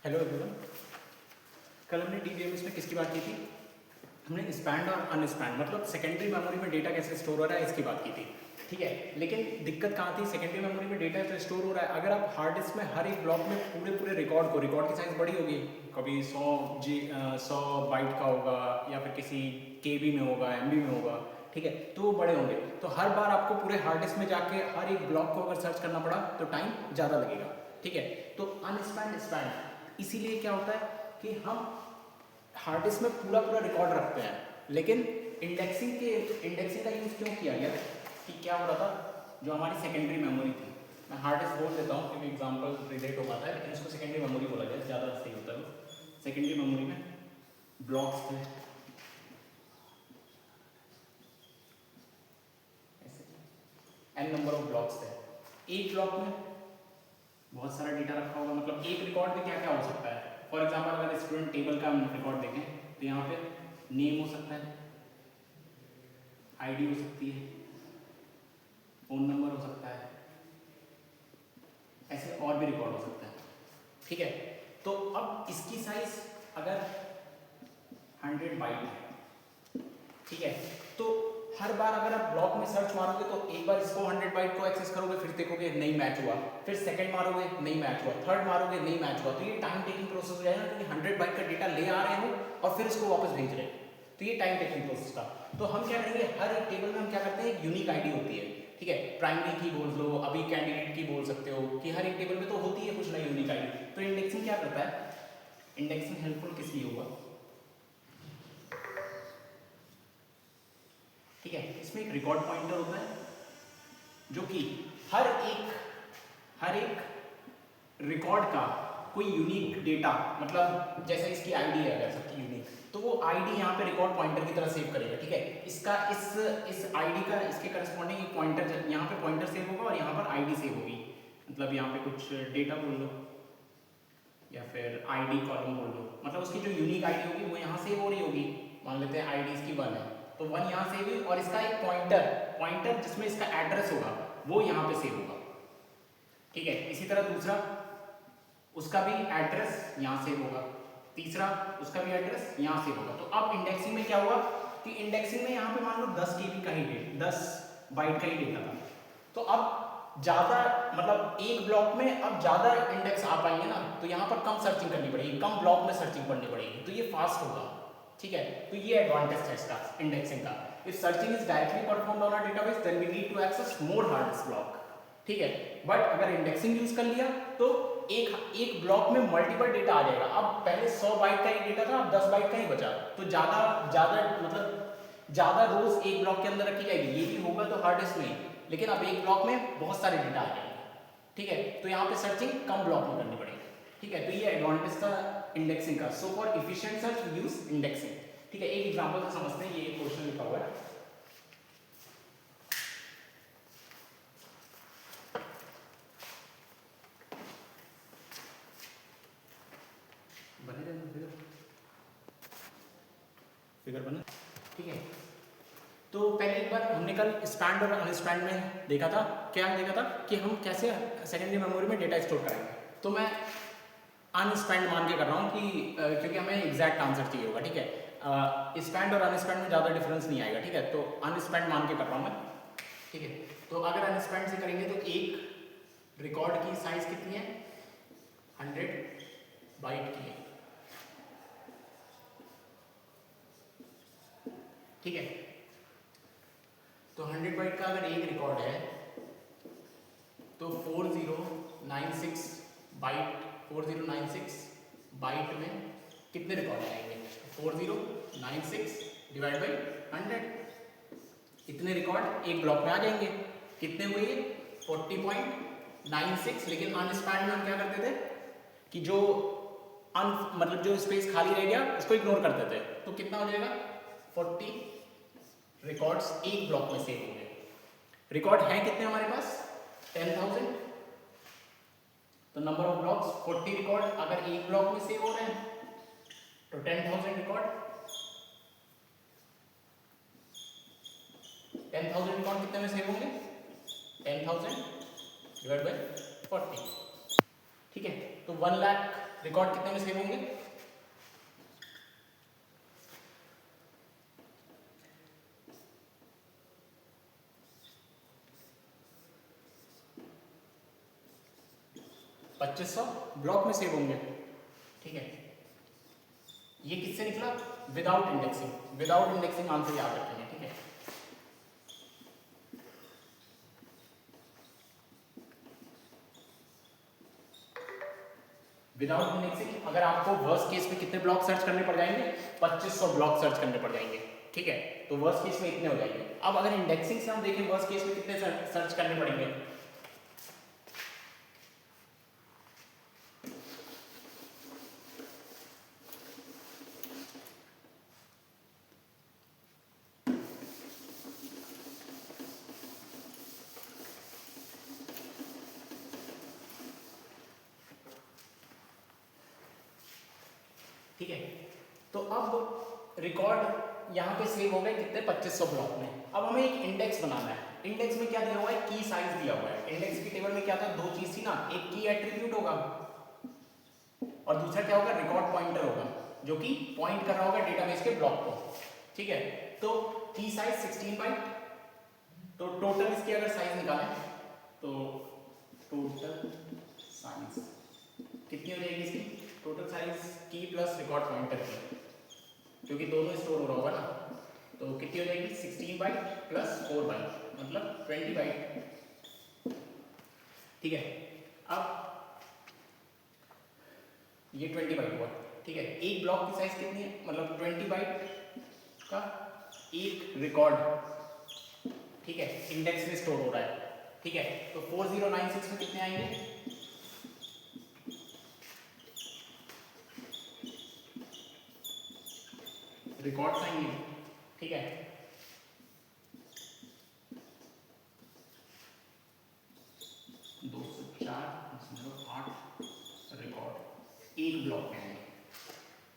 Hello everyone. कल हमने DBMS में किसकी बात की थी? हमने स्पैंड और अनस्पैंड मतलब सेकेंडरी मेमोरी में डेटा कैसे स्टोर हो रहा है इसकी बात की थी। ठीक है, लेकिन दिक्कत कहाँ थी? सेकेंडरी मेमोरी में डेटा तो स्टोर हो रहा है, अगर आप हार्ड डिस्क में हर एक ब्लॉक में पूरे रिकॉर्ड की साइज़ बड़ी होगी, कभी 100 बाइट का होगा या फिर किसी केबी में होगा, एमबी में होगा। ठीक है, तो वो बड़े होंगे, तो हर बार आपको पूरे हार्ड डिस्क में जाके हर एक ब्लॉक को अगर सर्च करना पड़ा तो टाइम ज़्यादा लगेगा। ठीक है, तो अनस्पैंड स्पैंड इसीलिए क्या होता है कि हम हार्ड डिस्क में पूरा रिकॉर्ड रखते हैं, लेकिन इंडेक्सिंग का यूज़ क्यों किया गया कि क्या हो रहा था, जो हमारी सेकेंडरी मेमोरी थी, मैं हार्ड डिस्क बोल देता हूँ क्योंकि एग्जांपल रिलेट हो पाता है, लेकिन इसको सेकेंडरी मेमोरी बोला जाए ज़्यादा सही होता है। वो सेकेंडरी मेमोरी में ब्लॉक्स थे, एन नंबर ऑफ ब्लॉक्स थे। एक ब्लॉक में बहुत सारा डेटा रखा होगा, मतलब एक रिकॉर्ड में क्या क्या हो सकता है। फॉर एग्जांपल अगर स्टूडेंट टेबल का रिकॉर्ड देखें तो यहाँ पे नेम हो सकता है, आईडी हो सकती है, फोन नंबर हो सकता है, ऐसे और भी रिकॉर्ड हो सकता है। ठीक है, तो अब इसकी साइज अगर 100 बाइट है, ठीक है, तो हर बार अगर आप ब्लॉक में सर्च मारोगे तो एक बार इसको 100 बाइट को एक्सेस करोगे, फिर देखोगे नहीं मैच हुआ, फिर सेकंड मारोगे नहीं मैच हुआ, थर्ड मारोगे नहीं मैच हुआ, तो ये टाइम टेकिंग प्रोसेस हो जाएगा, क्योंकि 100 बाइट का डेटा ले आ रहे हो और फिर इसको वापस भेज रहे हैं, तो ये टाइम टेकिंग प्रोसेस का। तो हम क्या करेंगे, हर एक टेबल में हम क्या करते हैं, एक यूनिक आईडी होती है। ठीक है, प्राइमरी की बोल लो, अभी कैंडिडेट की बोल सकते हो, कि हर एक टेबल में तो होती है कुछ नई यूनिक आईडी। तो इंडेक्सिंग क्या करता है, इंडेक्सिंग हेल्पफुल किस लिए होगा? ठीक है, इसमें एक रिकॉर्ड पॉइंटर होता है जो कि हर एक रिकॉर्ड का कोई यूनिक डेटा, मतलब जैसे इसकी आईडी है अगर सबकी यूनिक, तो वो आईडी यहाँ पे रिकॉर्ड पॉइंटर की तरह सेव करेगा। ठीक है, इसका इस आईडी का इसके करस्पॉन्डिंग एक पॉइंटर, यहाँ पे पॉइंटर सेव होगा और यहाँ पर आईडी सेव होगी, मतलब यहाँ पे कुछ डेटा बोल लो या फिर आईडी कॉलम बोल लो, मतलब उसकी जो यूनिक आईडी होगी वो यहाँ सेव हो रही होगी। मान लेते हैं आईडी इसकी 1 है, तो 1 यहाँ सेव हुई और इसका एक पॉइंटर जिसमें इसका एड्रेस होगा वो यहाँ पे सेव होगा। ठीक है, इसी तरह दूसरा, उसका भी एड्रेस यहाँ सेव होगा, तीसरा उसका भी एड्रेस यहाँ सेव होगा। तो अब इंडेक्सिंग में क्या हुआ कि इंडेक्सिंग में यहाँ पे मान लो 10 KB का ही डेटा, 10 बाइट का ही डेटा था, तो अब ज़्यादा मतलब एक ब्लॉक में अब ज़्यादा इंडेक्स आ पाएंगे ना, तो यहाँ पर कम सर्चिंग करनी पड़ेगी, कम ब्लॉक में सर्चिंग करनी पड़ेगी, तो ये फास्ट होगा। ठीक है, तो ये एडवांटेज है इसका इंडेक्सिंग का। If searching is directly performed on a database then we need to access more hard disk block. ठीक है, बट अगर इंडेक्सिंग यूज कर लिया तो एक ब्लॉक में मल्टीपल डेटा आ जाएगा। अब पहले 100 बाइट का एक डेटा था, अब 10 बाइट का ही बचा, तो ज़्यादा मतलब ज़्यादा रोज एक ब्लॉक के अंदर रखी जाएगी, ये भी होगा तो हार्ड डिस्क में, लेकिन अब एक ब्लॉक में बहुत सारे डेटा आ जाएंगे। ठीक है, तो यहाँ पे सर्चिंग कम ब्लॉक में करनी पड़ेगी। ठीक है, तो ये एडवांटेज था इंडेक्सिंग का। So for efficient search we use indexing. ठीक है, एक एग्जांपल से समझते हैं, ये एक क्वेश्चन लिखा हुआ है, फिगर बना। ठीक है, तो पहले एक बार हमने कल स्पैंड और अनस्पैंड में देखा था, क्या देखा था कि हम कैसे सेकेंडरी मेमोरी में डेटा स्टोर करेंगे। तो मैं अनस्पैंड मान के कर रहा हूँ कि क्योंकि हमें एग्जैक्ट आंसर चाहिए होगा। ठीक है, स्पैंड और अनस्पैंड में ज़्यादा डिफरेंस नहीं आएगा। ठीक है, तो अनस्पैंड मान के कर रहा हूँ मैं। ठीक है, तो अगर अनस्पैंड से करेंगे तो एक रिकॉर्ड की साइज कितनी है, 100 बाइट की है। ठीक है, तो 100 बाइट का अगर एक रिकॉर्ड है तो 4096 बाइट में कितने रिकॉर्ड आएंगे, 4096 डिवाइड बाई 100, इतने रिकॉर्ड एक ब्लॉक में आ जाएंगे। कितने हुए, 40.96। लेकिन अनस्पैंड में हम क्या करते थे कि जो मतलब जो स्पेस खाली रह गया उसको इग्नोर करते थे, तो कितना हो जाएगा, 40 रिकॉर्ड्स एक ब्लॉक में सेव होंगे। रिकॉर्ड हैं कितने हमारे पास, 10,000, तो नंबर ऑफ ब्लॉक्स 40 रिकॉर्ड अगर एक ब्लॉक में सेव हो रहे हैं तो 10,000 रिकॉर्ड, 10,000 रिकॉर्ड कितने में सेव होंगे, 10,000 डिवाइड बाय 40। ठीक है, तो 1 लाख रिकॉर्ड कितने में सेव होंगे? $2500 ब्लॉक में सेव होंगे। ठीक है, ये किससे निकला? Without indexing. Without indexing answer याद रखेंगे। ठीक है, विदाउट इंडेक्सिंग अगर आपको वर्स्ट केस में कितने ब्लॉक सर्च करने पड़ जाएंगे? 2500 ब्लॉक सर्च करने पड़ जाएंगे। ठीक है, तो वर्स्ट केस में इतने हो जाएंगे। अब अगर इंडेक्सिंग से हम देखें वर्स्ट केस में कितने सर्च करने पड़ेंगे? ठीक है, तो अब रिकॉर्ड यहाँ पे सेव हो गए कितने? 2500 ब्लॉक में। अब हमें एक इंडेक्स बनाना है। इंडेक्स में क्या दिया हुआ है? की साइज दिया हुआ है। इंडेक्स की टेबल में क्या था? दो चीज थी ना, एक की एट्रीब्यूट होगा और दूसरा क्या होगा? रिकॉर्ड पॉइंटर होगा, जो कि पॉइंट कर रहा होगा डेटाबेस के ब्लॉक को। ठीक है, तो की साइज 16 बाइट। तो टोटल इसकी अगर साइज निकालें तो टोटल साइज कितनी हो जाएगी इसकी? टोटल साइज की प्लस रिकॉर्ड पॉइंटर की, क्योंकि दोनों स्टोर हो रहा होगा ना, तो कितनी हो जाएगी? 16 बाइट प्लस 4 बाइट मतलब 20 बाइट। ठीक है, अब ये 20 बाइट हुआ। ठीक है, एक ब्लॉक की साइज कितनी है? मतलब 20 बाइट का एक रिकॉर्ड। ठीक है, इंडेक्स में स्टोर हो रहा है। ठीक है, तो 4096 में कितने आएंगे? रिकॉर्ड्स आएंगे। ठीक है, दो सौ चार 8 रिकॉर्ड एक ब्लॉक में आएंगे।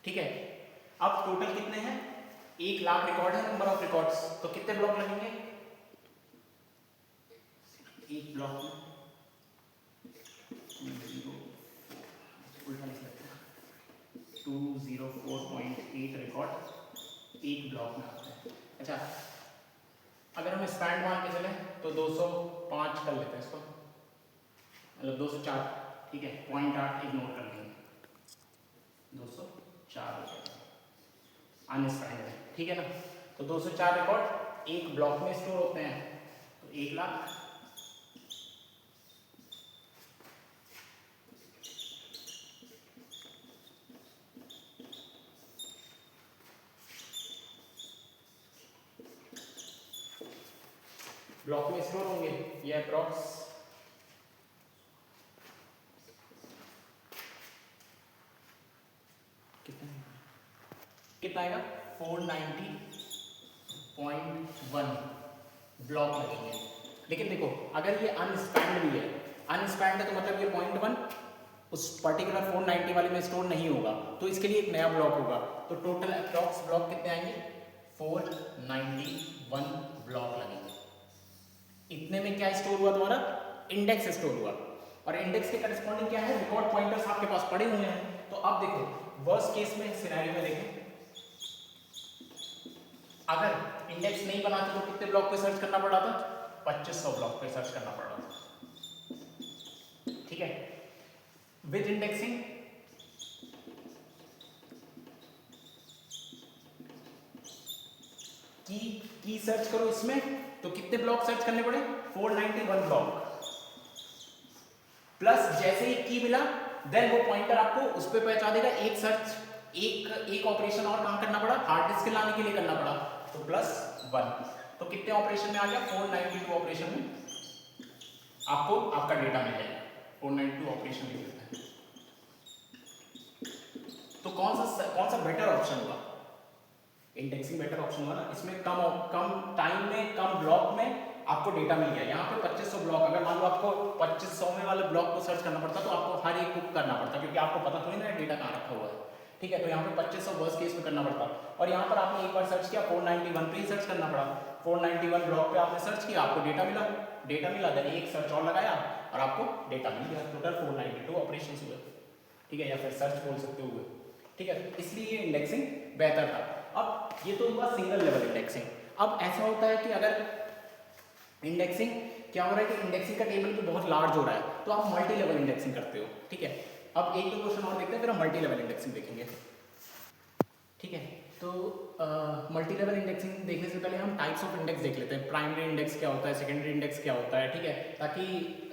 ठीक है, अब टोटल कितने हैं? 1,00,000 रिकॉर्ड है, नंबर ऑफ रिकॉर्ड्स। तो कितने ब्लॉक लगेंगे एक ब्लॉक में? 204.8 रिकॉर्ड एक ब्लॉक में आता है। अच्छा, अगर हम स्पैन मान के चले तो 205 कर लेते हैं इसको, मतलब 204। ठीक है, 0.8 इग्नोर कर लेंगे, 204 हो जाएगा अनस्पैंड है। ठीक है ना, तो 204 रिकॉर्ड एक ब्लॉक में स्टोर होते हैं, तो 1,00,000 ब्लॉक में स्टोर होंगे। ये अप्रॉक्स कितना आएगा? 490.1 ब्लॉक लगेंगे। लेकिन देखो, अगर ये अनस्पैंड भी है, अनस्पैंड है तो मतलब ये 0.1 उस पर्टिकुलर 490 वाले में स्टोर नहीं होगा, तो इसके लिए एक नया ब्लॉक होगा। तो टोटल अप्रॉक्स ब्लॉक कितने आएंगे? 491 ब्लॉक लगेंगे। इतने में क्या स्टोर हुआ तुम्हारा? इंडेक्स स्टोर हुआ। और इंडेक्स के करस्पॉन्डिंग क्या है? रिकॉर्ड पॉइंटर्स आपके पास पड़े हुए हैं। तो अब देखो, वर्स्ट केस में सिनेरियो में देखें, अगर इंडेक्स नहीं बनाते तो कितने ब्लॉक पे सर्च करना पड़ा था? 2500 ब्लॉक पे सर्च करना पड़ा था। ठीक है, विद इंडेक्सिंग की सर्च करो इसमें, तो कितने ब्लॉक सर्च करने पड़े? 491 ब्लॉक। प्लस जैसे ही की मिला, देन वो पॉइंटर आपको उस पर पहुंचा देगा। एक सर्च, एक ऑपरेशन और काम करना पड़ा, हार्ड डिस्क लाने के लिए करना पड़ा, तो +1। तो कितने ऑपरेशन में आ गया? 492 ऑपरेशन में आपको आपका डेटा मिल जाएगा। 492 ऑपरेशन में मिलता है। तो कौन सा बेटर ऑप्शन होगा? इंडेक्सिंग बेटर ऑप्शन होगा ना। इसमें कम टाइम में, कम ब्लॉक में आपको डेटा मिल गया। यहाँ पे 2500 ब्लॉक, अगर मान लो आपको 2500 में वाले ब्लॉक को सर्च करना पड़ता तो आपको हर एक को करना पड़ता, क्योंकि आपको पता थोड़ी ना डेटा कहाँ रखा हुआ है। ठीक है, तो यहाँ पे 2500 वर्स्ट केस में करना पड़ता। और यहाँ पर आपने एक बार सर्च किया, 491 पे ही सर्च करना पड़ा। 491 ब्लॉक पे आपने सर्च किया, आपको डेटा मिला, देन एक सर्च और लगाया और आपको डेटा मिल गया। टोटल 492 ऑपरेशन हुए। ठीक है, या फिर सर्च बोल सकते हो, ठीक है। इसलिए ये इंडेक्सिंग बेहतर था। अब ये तो हुआ सिंगल लेवल इंडेक्सिंग। अब ऐसा होता है कि अगर इंडेक्सिंग क्या हो रहा है कि इंडेक्सिंग का टेबल भी बहुत लार्ज हो रहा है, तो आप मल्टी लेवल इंडेक्सिंग करते हो, ठीक है। अब एक दो क्वेश्चन और देखते हैं, फिर हम मल्टी लेवल इंडेक्सिंग देखेंगे, ठीक है। तो मल्टी लेवल इंडेक्सिंग देखने से पहले हम टाइप्स ऑफ इंडेक्स देख लेते हैं। प्राइमरी इंडेक्स क्या होता है, सेकेंडरी इंडेक्स क्या होता है, ठीक है, ताकि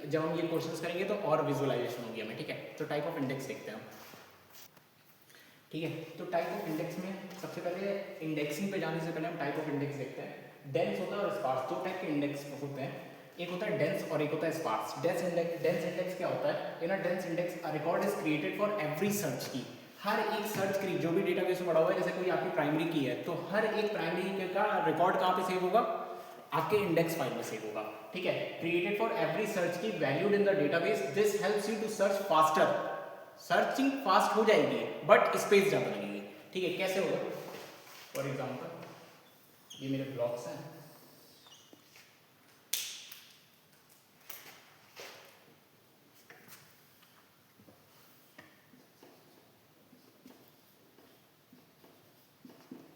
जब हम ये क्वेश्चंस करेंगे तो और विजुअलाइजेशन होगी हमें, ठीक है। तो टाइप ऑफ इंडेक्स देखते हैं हम, ठीक है। तो टाइप ऑफ इंडेक्स में सबसे पहले इंडेक्सिंग पे जाने से पहले हम टाइप ऑफ इंडेक्स देखते हैं। डेंस होता है और स्पार्स, दो टाइप के इंडेक्स होते हैं, एक होता है डेंस और एक होता है स्पार्स। डेंस इंडेक्स क्या होता है? In a dense index a record is created for every search key. हर एक सर्च की जो भी डेटाबेस में पड़ा हुआ है, जैसे कोई आपकी प्राइमरी की है, तो हर एक प्राइमरी का रिकॉर्ड कहाँ पे सेव होगा? आपके इंडेक्स फाइल में सेव होगा, ठीक है। क्रिएटेड फॉर एवरी सर्च की, valued in the database, this helps you to search faster. Searching fast हो जाएगी बट स्पेस ज़्यादा लगेगी, ठीक है। कैसे होगा? फॉर एग्जाम्पल ये मेरे ब्लॉक्स हैं,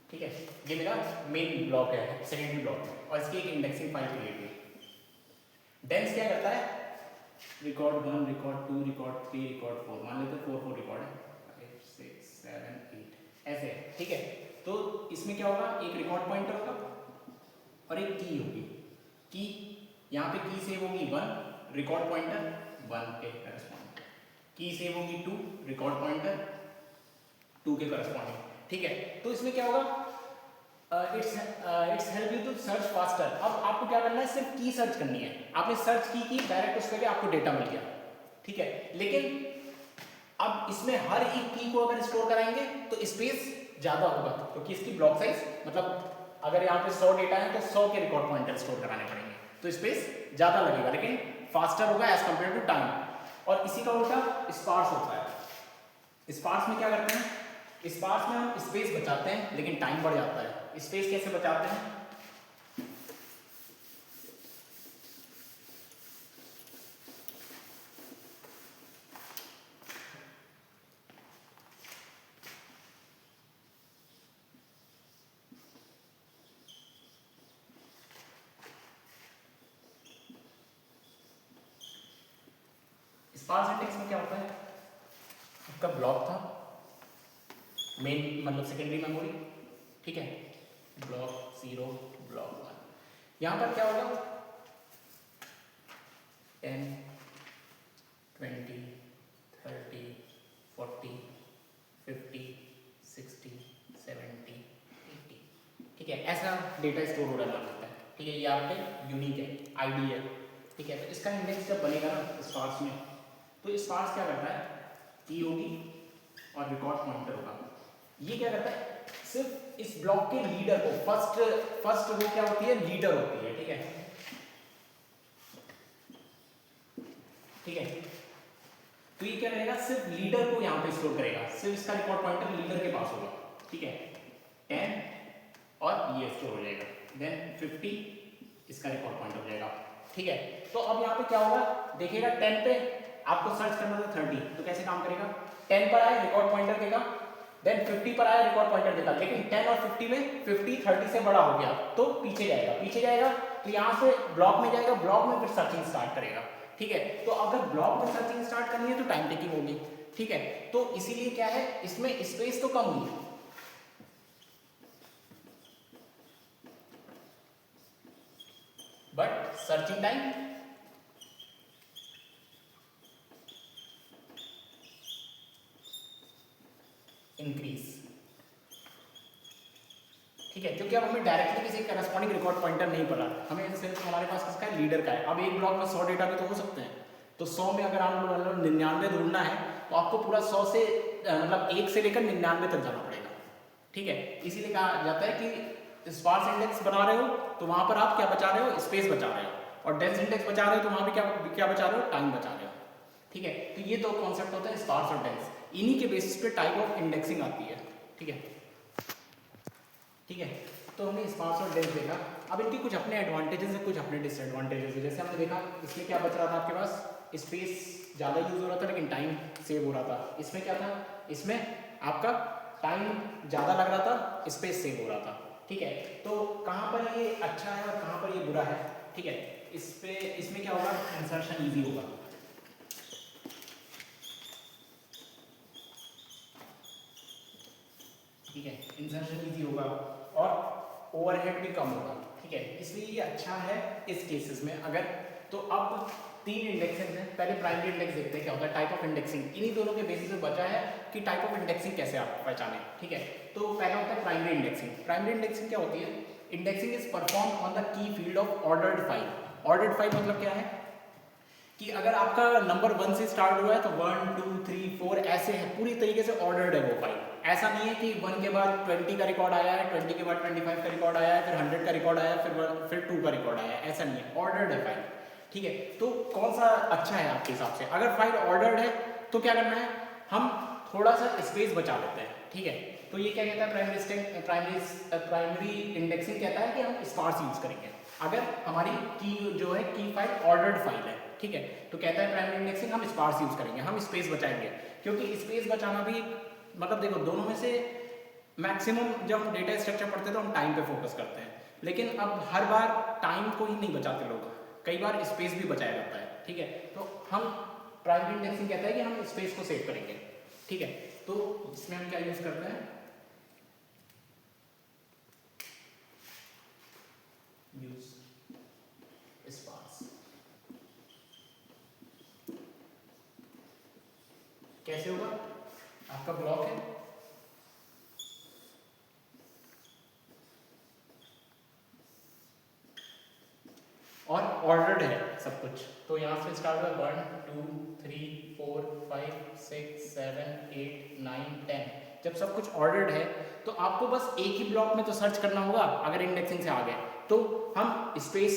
ठीक है। ये मेरा मेन ब्लॉक है, सेकेंडरी ब्लॉक, और इसकी एक इंडेक्सिंग फाइल क्रिएट हुई। डेंस क्या करता है? रिकॉर्ड 1, रिकॉर्ड 2, रिकॉर्ड 3, रिकॉर्ड 4, मान लेते हैं 4 रिकॉर्ड है, 5 6 7 8 ऐसे, ठीक है। तो इसमें क्या होगा? एक रिकॉर्ड पॉइंटर होगा और एक की होगी। की यहाँ पे की सेव होगी 1, रिकॉर्ड पॉइंटर 1 के करस्पॉन्डिंग, की सेव होगी 2, रिकॉर्ड पॉइंटर 2 के करस्पॉन्डिंग, ठीक है। तो इसमें क्या होगा? It's help you to search faster. अब आपको क्या करना है? सिर्फ की सर्च करनी है। आपने सर्च की डायरेक्ट उस पर आपको डेटा मिल गया, ठीक है। लेकिन अब इसमें हर एक की को अगर स्टोर कराएंगे तो स्पेस ज़्यादा होगा, क्योंकि इसकी ब्लॉक साइज, मतलब अगर यहाँ पे 100 डेटा है तो 100 के रिकॉर्ड पॉइंटर स्टोर कराने पड़ेंगे, तो स्पेस ज़्यादा लगेगा, लेकिन फास्टर होगा एज कम्पेयर टू टाइम। और इसी का उल्टा स्पार्स होता है। स्पार्स में क्या करते हैं? स्पार्स में हम स्पेस बचाते हैं लेकिन टाइम बढ़ जाता है। स्पेस कैसे बचाते हैं? स्पार्स इंडेक्स में क्या होता है? आपका ब्लॉक था, मेन मतलब सेकेंडरी मेमोरी, ठीक है, ब्लॉक 0, ब्लॉक 1। यहाँ पर क्या होगा? 10 20 30 40 50 60 70 80, ठीक है। ऐसा डेटा स्टोर हो रहा है, ठीक है। ये आपके यूनिक है, आईडी है, ठीक है। तो इसका इंडेक्स जब बनेगा ना स्पार्स में, तो स्पार्स क्या करता है? की होगी और रिकॉर्ड पॉइंटर होगा। ये क्या करता है? सिर्फ इस ब्लॉक के लीडर को, फर्स्ट रो क्या होती है? लीडर होती है, ठीक है, ठीक है। तो ये क्या करेगा? सिर्फ लीडर को यहाँ पे स्टोर करेगा, सिर्फ इसका रिकॉर्ड पॉइंटर लीडर के पास होगा, ठीक है। 10 और ये स्टोर हो जाएगा, देन 50 इसका रिकॉर्ड पॉइंटर हो जाएगा, ठीक है। तो अब यहाँ पे क्या होगा? देखिएगा 10 पे आपको सर्च करना था 30, तो कैसे काम करेगा? 10 पर आए रिकॉर्ड पॉइंटर देगा, देन 50 पर आया रिकॉर्ड पॉइंटर देगा, लेकिन 10 और 50 में 50 30 से बड़ा हो गया तो पीछे जाएगा, तो यहाँ से ब्लॉक में जाएगा, ब्लॉक में फिर सर्चिंग स्टार्ट करेगा, ठीक है। तो अगर ब्लॉक में सर्चिंग स्टार्ट करनी है तो टाइम टेकिंग होगी, ठीक है। तो इसीलिए क्या है, इसमें स्पेस तो कम हुई, बट सर्चिंग टाइम इंक्रीज, ठीक है। क्योंकि अब हमें डायरेक्टली किसी करस्पॉन्डिंग रिकॉर्ड पॉइंटर नहीं पड़ा, हमें सिर्फ हमारे पास किसका है? लीडर का है। अब एक ब्लॉक में 100 डेटा भी तो हो सकते हैं, तो 100 में अगर आप मतलब 99 ढूंढना है तो आपको पूरा 100 से मतलब 1 से लेकर 99 तक जाना पड़ेगा, ठीक है। इसीलिए कहा जाता है कि स्पार्स इंडेक्स बना रहे हो तो वहां पर आप क्या बचा रहे हो? स्पेस बचा रहे हो, और डेंस इंडेक्स बचा रहे हो तो वहां पे क्या बचा रहे हो? टाइम बचा रहे हो, ठीक है। तो ये दो कॉन्सेप्ट होते हैं, स्पार्स और डेंस। इन्हीं के बेसिस पे टाइप ऑफ इंडेक्सिंग आती है, ठीक है, ठीक है। तो हमने स्पार्स और डेंस देखा। अब इनके कुछ अपने एडवांटेजेस हैं, कुछ अपने डिसएडवांटेजेस हैं। जैसे हमने देखा इसमें क्या बच रहा था आपके पास? स्पेस ज़्यादा यूज़ हो रहा था लेकिन टाइम सेव हो रहा था। इसमें क्या था, इसमें आपका टाइम ज़्यादा लग रहा था, स्पेस सेव हो रहा था। ठीक है, तो कहाँ पर ये अच्छा है और कहाँ पर ये बुरा है। ठीक है, इसमें क्या होगा, इंसर्शन ईजी होगा। ठीक है, इंसर्शन ईजी होगा और ओवरहेड भी कम होगा। ठीक है, इसलिए ये अच्छा है इस केसेस में। अगर तो अब 3 इंडेक्सेस हैं, पहले प्राइमरी इंडेक्स देखते हैं क्या होता है, टाइप ऑफ इंडेक्सिंग। इन्हीं दोनों के बेसिस पे बचा है कि टाइप ऑफ इंडेक्सिंग कैसे आप पहचानें। ठीक है, तो पहला होता है प्राइमरी इंडेक्सिंग। प्राइमरी इंडेक्सिंग क्या होती है, indexing is perform on the key field of ordered file. Ordered file मतलब क्या है कि अगर आपका नंबर 1 से स्टार्ट हुआ है तो 1 2 3 4 ऐसे है, पूरी तरीके से ऑर्डर्ड है वो फाइल। ऐसा नहीं है कि 1 के बाद 20 का रिकॉर्ड आया है, 20 के बाद 25 का रिकॉर्ड आया है, फिर 100 का रिकॉर्ड आया है, फिर 2 का रिकॉर्ड आया है, ऐसा नहीं है, ऑर्डर्ड है फाइल। ठीक है, तो कौन सा अच्छा है आपके हिसाब से, अगर फाइल ऑर्डर्ड है तो क्या करना है, हम थोड़ा सा स्पेस बचा लेते हैं। ठीक है, तो ये क्या कहता है, प्राइमरी इंडेक्सिंग कहता है कि हम स्पार्स यूज करेंगे अगर हमारी की जो है की फाइल ऑर्डर्ड फाइल है। ठीक है, तो कहता है प्राइमरी इंडेक्सिंग हम स्पार्स यूज करेंगे, हम स्पेस बचाएंगे, क्योंकि स्पेस बचाना भी मतलब देखो दोनों में से मैक्सिमम जब हम डेटा स्ट्रक्चर पढ़ते हैं तो हम टाइम पे फोकस करते हैं, लेकिन अब हर बार टाइम को ही नहीं बचाते लोग, कई बार स्पेस भी बचाया जाता है। ठीक है, तो हम प्राइमरी इंडेक्सिंग कहता है कि हम स्पेस को सेव करेंगे। ठीक है, तो इसमें हम क्या यूज करते हैं, यूज स्पार्स। कैसे होगा, आपका ब्लॉक है और ऑर्डर्ड है सब कुछ, तो यहाँ से स्टार्ट हुआ 1 2 3 4 5 6 7 8 9 10। जब सब कुछ ऑर्डर्ड है तो आपको बस एक ही ब्लॉक में तो सर्च करना होगा। अगर इंडेक्सिंग से आ गए तो हम स्पेस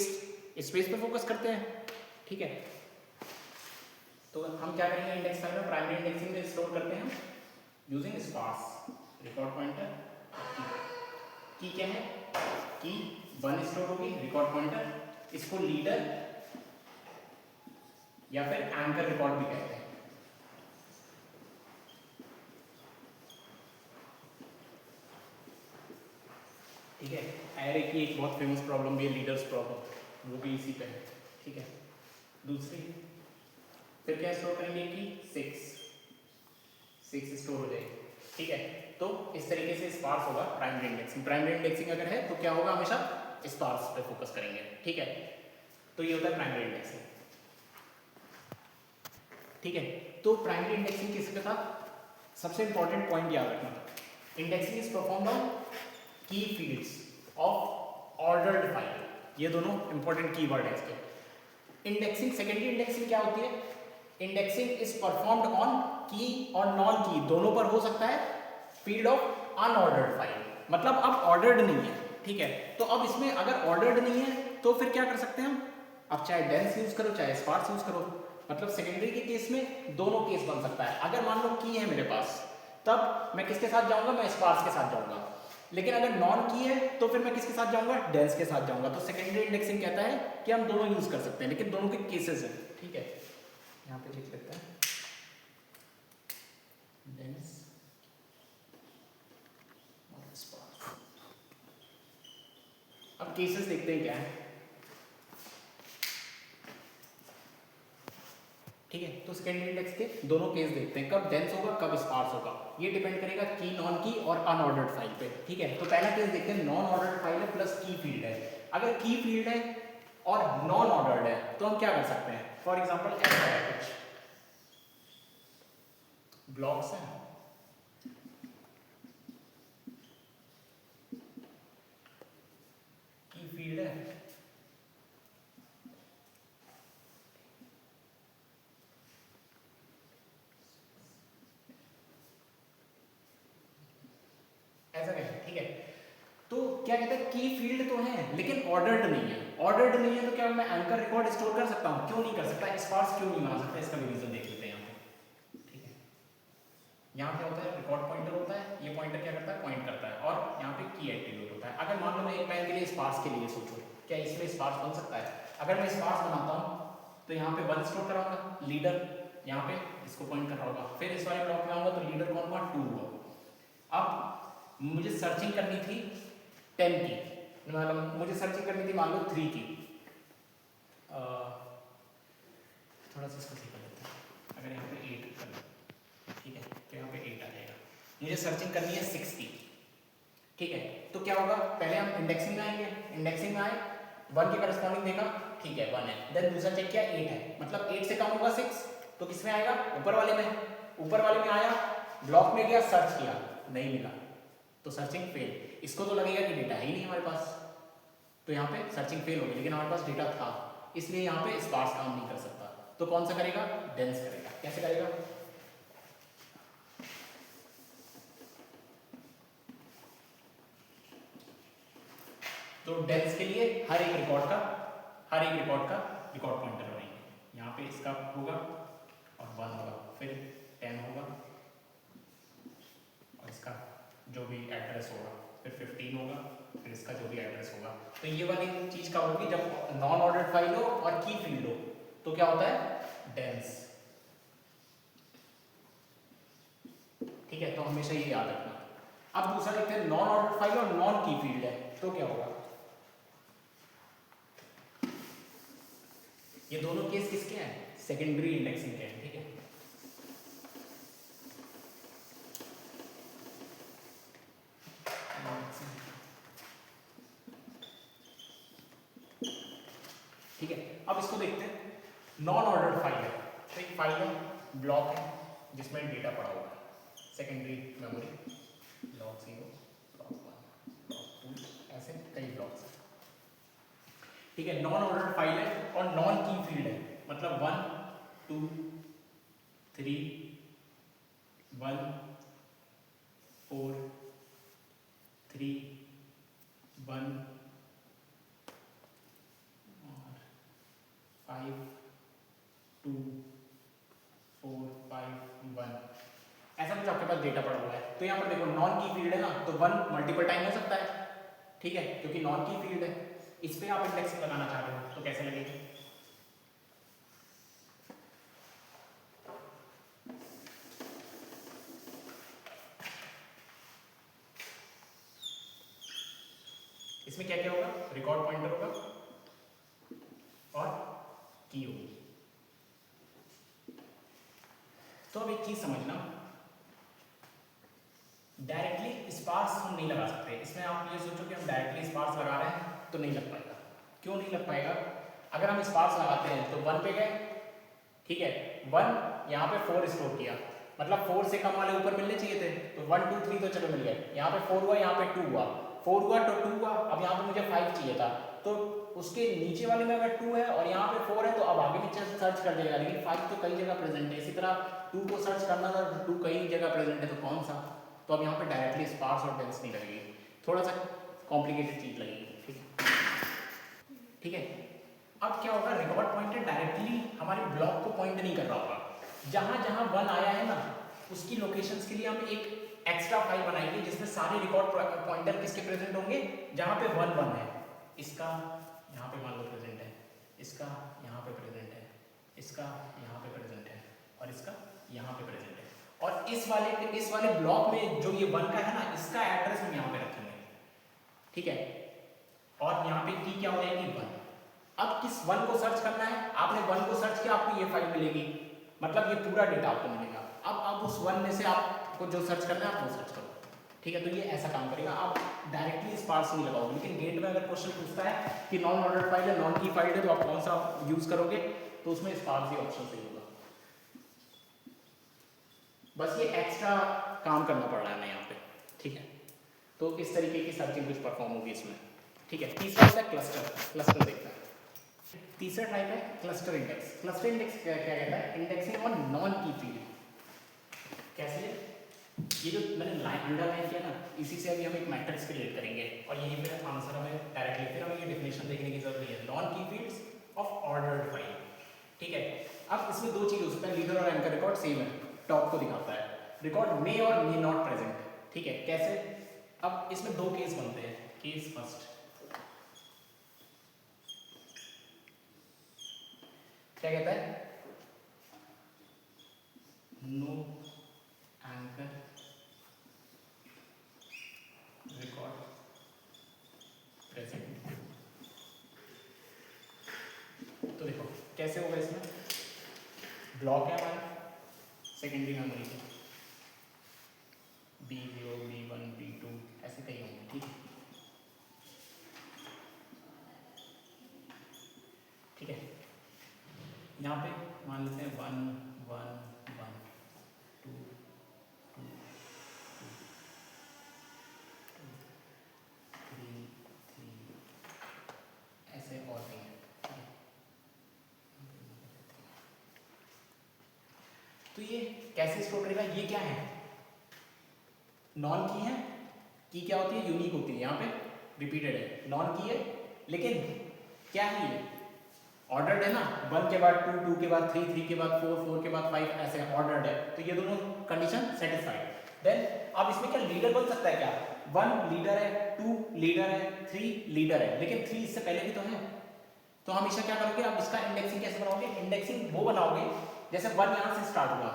पे फोकस करते हैं। ठीक है, तो हम क्या करेंगे, इंडेक्स फाइल में प्राइमरी इंडेक्सिंग में स्टोर करते हैं यूजिंग स्पार्स रिकॉर्ड पॉइंटर। की क्या है, की 1 स्टोर होगी, रिकॉर्ड पॉइंटर, इसको लीडर या फिर एंकर रिकॉर्ड भी कहते हैं। ठीक है, एरे की एक बहुत फेमस प्रॉब्लम भी है लीडर्स प्रॉब्लम, वो भी इसी पे है। ठीक है, दूसरी फिर क्या स्टोर करेंगे कि 6 स्टोर हो जाएगी। ठीक है, तो इस तरीके से स्पार्स होगा प्राइमरी इंडेक्सिंग। प्राइमरी इंडेक्सिंग अगर है तो क्या होगा, हमेशा स्पार्स पे फोकस करेंगे। ठीक है, तो ये होता है प्राइमरी इंडेक्सिंग। ठीक है, तो प्राइमरी इंडेक्सिंग किसके साथ, सबसे इंपॉर्टेंट पॉइंट याद रखना, इंडेक्सिंग इज परफॉर्म्ड ऑन की फील्ड्स ऑफ ऑर्डर्ड फाइल। ये दोनों इंपॉर्टेंट कीवर्ड है इसके। इंडेक्सिंग, सेकेंडरी इंडेक्सिंग क्या होती है, इंडेक्सिंग इज परफॉर्म्ड ऑन की और नॉन की, दोनों पर हो सकता है, फील्ड ऑफ अनऑर्डर्ड फाइल, मतलब अब ऑर्डर्ड नहीं है। ठीक है, तो अब इसमें अगर ऑर्डर्ड नहीं है तो फिर क्या कर सकते हैं हम, अब चाहे डेंस यूज करो चाहे स्पार्स यूज करो, मतलब सेकेंडरी के केस में दोनों केस बन सकता है। अगर मान लो की है मेरे पास, तब मैं किसके साथ जाऊंगा, मैं स्पार्स के साथ जाऊंगा, लेकिन अगर नॉन की है तो फिर मैं किसके साथ जाऊंगा, डेंस के साथ जाऊंगा। तो सेकेंडरी इंडेक्सिंग कहता है कि हम दोनों यूज कर सकते हैं, लेकिन दोनों के केसेस हैं। ठीक है, यहाँ पे लिख लेते हैं डेंस और स्पार्स। अब केसेस देखते हैं क्या है। ठीक है, तो सेकेंडरी इंडेक्स के दोनों केस देखते हैं, कब डेंस होगा कब स्पार्स होगा, ये डिपेंड करेगा की, नॉन की और अनऑर्डर्ड फाइल पे। ठीक है, तो पहला केस देखते हैं, नॉन ऑर्डर्ड फाइल है प्लस की फील्ड है। अगर की फील्ड है और नॉन ऑर्डर्ड है तो हम क्या कर सकते हैं, फॉर एग्जांपल ऐसा है कुछ ब्लॉक्स हैं, की फील्ड है, ऐसा कैसे। ठीक है, तो क्या कहते हैं, की फील्ड तो है लेकिन ऑर्डर्ड नहीं है। ऑर्डर्ड नहीं है तो क्या मैं एंकर रिकॉर्ड स्टोर कर सकता हूँ, क्यों नहीं कर सकता, स्पार्स क्यों नहीं बना सकता, इसका भी रीजन देख लेते हैं यहाँ पे। ठीक है, यहाँ क्या होता है, रिकॉर्ड पॉइंटर होता है, ये पॉइंटर क्या करता है, पॉइंट करता है, और यहाँ पे की एट्रीब्यूट होता है। अगर मान लो मैं एक लाइन के लिए स्पार्स के लिए सोचूं, क्या इसमें स्पार्स बन सकता है, अगर मैं स्पार्स बनाता हूँ तो यहाँ पे 1 स्टोर करा होगा, लीडर यहाँ पे इसको पॉइंट कर रहा होगा। फिर इस वाले ब्लॉक में आऊंगा तो लीडर कौन हुआ, 2 हुआ। अब मुझे सर्चिंग करनी थी 10 की, मतलब मुझे सर्चिंग करनी थी मान लो 3 की। थोड़ा सा इसको ठीक कर लेते हैं, अगर यहाँ पे 8 कर लो, ठीक है, तो यहाँ पे 8 आ जाएगा। मुझे सर्चिंग करनी है 6 की, ठीक है। तो क्या होगा, पहले हम इंडेक्सिंग में आएंगे, इंडेक्सिंग में आए 1 के करस्पॉन्डिंग देखा, ठीक है 1 है, देन दूसरा चेक किया 8 है, मतलब 8 से कम होगा 6, तो किस में आएगा, ऊपर वाले में। ऊपर वाले में आया, ब्लॉक में गया, सर्च किया, नहीं मिला, तो सर्चिंग फेल। इसको तो लगेगा कि डेटा है ही नहीं हमारे पास, तो यहाँ पे सर्चिंग फेल होगी, लेकिन हमारे पास डेटा था, इसलिए यहाँ पे स्पार्स काम नहीं कर सकता। तो कौन सा करेगा, डेंस करेगा। कैसे करेगा, तो डेंस के लिए हर एक रिकॉर्ड का रिकॉर्ड पॉइंटर बनाएंगे। यहाँ पे इसका होगा और 1 होगा, फिर 10 होगा और इसका जो भी एड्रेस होगा, फिर 15 होगा, फिर इसका जो भी एड्रेस होगा। तो ये वाली चीज का होगी जब नॉन ऑर्डर्ड फाइल हो और की फील्ड हो, तो क्या होता है, डेंस, ठीक है। तो हमेशा ये याद रखना। अब दूसरा देखते हैं, नॉन ऑर्डर्ड फाइल और नॉन की फील्ड है, तो क्या होगा। ये दोनों केस किसके हैं, सेकेंडरी इंडेक्सिंग के हैं, ठीक है। ठीक है, अब इसको देखते हैं। नॉन ऑर्डर्ड फाइल है, तो एक फाइल है, ब्लॉक है जिसमें डेटा पड़ा हुआ है, secondary memory, block 0, block 1, block 2, ऐसे कई ब्लॉक्स हैं, ठीक है। नॉन ऑर्डर्ड फाइल है और नॉन की फील्ड है, मतलब 1 2 3 1 4 3 1 5 2 4 5 1, ऐसा कुछ आपके पास डेटा पड़ा हुआ है। तो यहाँ पर देखो नॉन की फील्ड है ना, तो 1 मल्टीपल टाइम हो सकता है, ठीक है, क्योंकि नॉन की फील्ड है। इस पे आप इंडेक्सिंग लगाना चाह रहे हो तो कैसे लगेगी, इसमें क्या क्या होगा, रिकॉर्ड पॉइंटर होगा और की होगी। तो अब एक चीज समझना, डायरेक्टली स्पार्स हम नहीं लगा सकते। इसमें आप ये सोचो कि हम डायरेक्टली स्पार्स लगा रहे हैं तो नहीं लग पाएगा। क्यों नहीं लग पाएगा, अगर हम स्पार्स लगाते हैं तो 1 पे गए, ठीक है, 1 यहाँ पे 4 स्टोर किया, मतलब 4 से कम वाले ऊपर मिलने चाहिए थे, तो 1 2 3 तो चलो मिल गए, यहाँ पे 4 हुआ, यहाँ पे 2 हुआ, 4 हुआ तो 2 हुआ, अब यहाँ पे मुझे 5 चाहिए था, तो उसके नीचे वाले में अगर 2 है और यहाँ पे 4 है तो अब आगे नीचे सर्च कर देगा, लेकिन 5 तो कई जगह प्रेजेंट है। इसी तरह 2 को सर्च करना था, 2 कई जगह प्रेजेंट है, तो कौन सा, तो अब यहाँ पे डायरेक्टली स्पार्स और डेंस नहीं लगेगी, थोड़ा सा कॉम्प्लिकेटेड चीज लगेगी, ठीक है, ठीक है। अब क्या होगा, रिकॉर्ड पॉइंटर डायरेक्टली हमारे ब्लॉक को पॉइंट नहीं कर रहा होगा, जहां जहां 1 आया है ना उसकी लोकेशंस के लिए हम एक एक्स्ट्रा फाइल बनाएंगे जिसमें सारे रिकॉर्ड पॉइंटर किसके प्रेजेंट होंगे, जहां पे 1 1 है, इसका यहाँ पे मान लो प्रेजेंट है, इसका यहाँ पे प्रेजेंट है, इसका यहाँ पे प्रेजेंट है और इसका यहाँ पे प्रेजेंट है, और इस वाले ब्लॉक में जो ये 1 का है ना, इसका एड्रेस हम यहाँ पे रखेंगे, ठीक है, और यहाँ पे की क्या हो जाएगी 1। अब किस 1 को सर्च करना है, आपने 1 को सर्च किया, आपको ये फाइल मिलेगी, मतलब ये पूरा डेटा आपको मिलेगा। अब उस 1 में से आपको जो सर्च करना है आप वो सर्च करो, ठीक है। तो ये ऐसा काम करेगा, आप डायरेक्टली स्पार्स नहीं लगाओगे, लेकिन गेट में अगर क्वेश्चन पूछता है कि नॉन ऑर्डर्ड फाइल है, नॉन की फाइल है, तो आप कौन सा यूज करोगे, तो उसमें स्पार्स ही ऑप्शन सही होगा। बस ये एक्स्ट्रा काम करना पड़ रहा है ना यहाँ पे, ठीक है। तो इस तरीके की सर्चिंग कुछ परफॉर्म होगी इसमें, ठीक है। तीसरा होता है क्लस्टर देखना है। तीसरा टाइप है क्लस्टर इंडेक्स। क्लस्टर इंडेक्स क्या कहता है, इंडेक्सिंग ऑन नॉन की फील्ड। कैसे, ये जो मैंने लाइन अंडरलाइन किया ना, इसी से अभी हम एक मैट्रिक्स क्रिएट करेंगे और यहीं पे आंसर हमें डायरेक्टली, फिर हमें ये डेफिनेशन देखने की जरूरत नहीं है। नॉन की फील्ड्स ऑफ ऑर्डर्ड फाइल, ठीक है। अब इसमें दो चीज हो सकता है, लीडर और एंकर रिकॉर्ड सेम है, टॉप को दिखाता है, रिकॉर्ड मे और मे नॉट प्रेजेंट, ठीक है। कैसे, अब इसमें दो केस बनते हैं। केस फर्स्ट, क्या कहता है, नो एंकर रिकॉर्ड प्रेजेंट। तो देखो कैसे होगा, इसमें ब्लॉक है हमारा सेकेंडरी मेमोरी के, B0 B1 B2 ऐसे कई होंगे, ठीक है। ठीक है, यहाँ पे मान लेते हैं 1 1 1 2 2 2 3 3 ऐसे और भी हैं, ठीक है। तो ये कैसे स्टोर करेगा, ये क्या है, नॉन की है। की क्या होती है, यूनिक होती है, यहाँ पे रिपीटेड है, नॉन की है, लेकिन क्या है ये ऑर्डर्ड है ना, 1 के बाद 2 2 के बाद 3 3 के बाद 4 4 के बाद 5 ऐसे ऑर्डर्ड है, तो ये दोनों कंडीशन सेटिस्फाइड। देन अब इसमें क्या लीडर बन सकता है, क्या 1 लीडर है, 2 लीडर है, 3 लीडर है, लेकिन 3 इससे पहले भी तो है। तो हमेशा क्या करोगे, अब इसका इंडेक्सिंग कैसे बनाओगे, इंडेक्सिंग वो बनाओगे जैसे 1 यहाँ से स्टार्ट हुआ,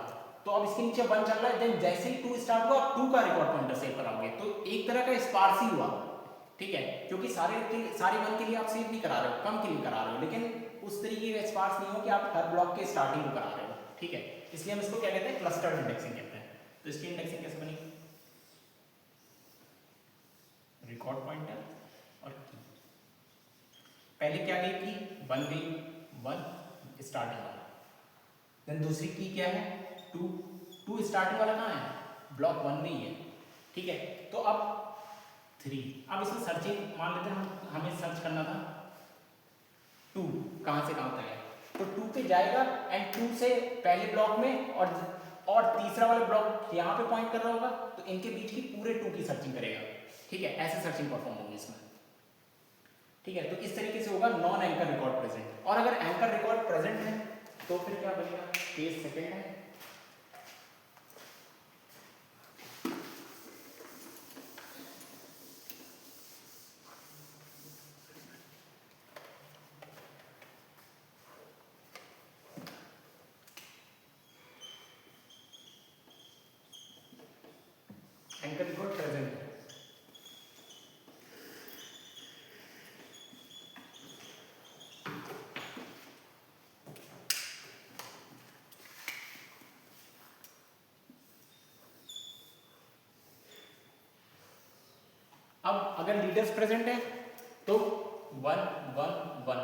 तो अब इसके नीचे 1 चल रहा है, देन जैसे ही 2 स्टार्ट हुआ 2 का रिकॉर्ड पॉइंटर सेव कराओगे, तो एक तरह का स्पार्स ही हुआ, ठीक है। क्योंकि सारे 1 के लिए आप सेव नहीं करा रहे हो, कम के लिए करा रहे हो, लेकिन उस तरीके का स्पार्स नहीं हो कि आप हर ब्लॉक के स्टार्टिंग को करा रहे हो, ठीक है। इसलिए हम इसको क्या कहते हैं, क्लस्टर्ड इंडेक्सिंग कहते हैं। तो इसकी इंडेक्सिंग कैसे बनेगी, रिकॉर्ड पॉइंटर और की। पहले क्या गई की 1 गई, 1 स्टार्टिंग वाला, देन दूसरी की क्या है 2 2 स्टार्टिंग वाला कहाँ है, ब्लॉक 1 में ही है, ठीक है। तो अब 3, अब इसमें सर्चिंग मान लेते हैं, हमें सर्च करना था 2 कहाँ से कहाँ तक है, तो 2 पे जाएगा एंड 2 से पहले ब्लॉक में और तीसरा वाला ब्लॉक यहाँ पे पॉइंट कर रहा होगा, तो इनके बीच की पूरे 2 की सर्चिंग करेगा, ठीक है। ऐसे सर्चिंग परफॉर्म होगी इसमें, ठीक है। तो इस तरीके से होगा नॉन एंकर रिकॉर्ड प्रेजेंट। और अगर एंकर रिकॉर्ड प्रेजेंट है तो फिर क्या बनेगा, केस सेकेंड है, एंकर रिकॉर्ड प्रेजेंट है। अब अगर लीडर्स प्रेजेंट है तो 1 1 1,